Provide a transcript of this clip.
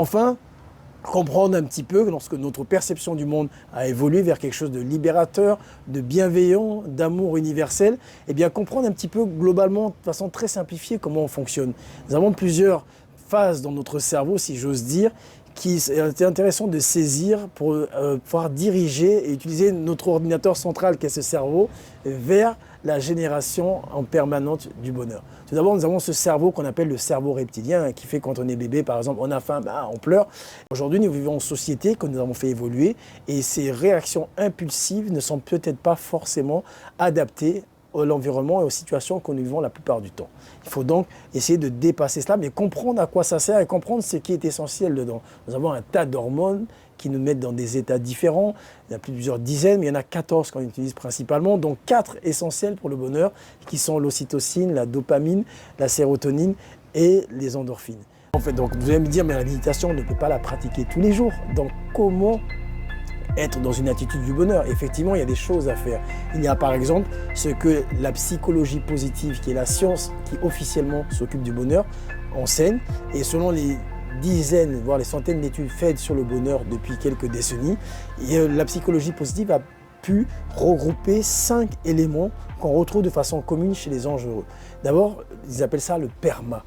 Enfin, comprendre un petit peu lorsque notre perception du monde a évolué vers quelque chose de libérateur, de bienveillant, d'amour universel, eh bien comprendre un petit peu globalement, de façon très simplifiée, comment on fonctionne. Nous avons plusieurs phases dans notre cerveau, si j'ose dire, qui est intéressant de saisir pour pouvoir diriger et utiliser notre ordinateur central, qu'est ce cerveau, vers la génération en permanente du bonheur. Tout d'abord, nous avons ce cerveau qu'on appelle le cerveau reptilien, qui fait quand on est bébé, par exemple, on a faim, on pleure. Aujourd'hui, nous vivons en société que nous avons fait évoluer et ces réactions impulsives ne sont peut-être pas forcément adaptées à l'environnement et aux situations que nous vivons la plupart du temps. Il faut donc essayer de dépasser cela, mais comprendre à quoi ça sert et comprendre ce qui est essentiel dedans. Nous avons un tas d'hormones qui nous mettent dans des états différents. Il y en a plusieurs dizaines, mais il y en a 14 qu'on utilise principalement, dont 4 essentiels pour le bonheur, qui sont l'ocytocine, la dopamine, la sérotonine et les endorphines. En fait, donc vous allez me dire, mais la méditation, on ne peut pas la pratiquer tous les jours. Donc comment être dans une attitude du bonheur? Effectivement, il y a des choses à faire. Il y a par exemple ce que la psychologie positive, qui est la science qui officiellement s'occupe du bonheur, enseigne. Et selon les dizaines, voire les centaines d'études faites sur le bonheur depuis quelques décennies, la psychologie positive a pu regrouper 5 éléments qu'on retrouve de façon commune chez les gens heureux. D'abord, ils appellent ça le PERMA.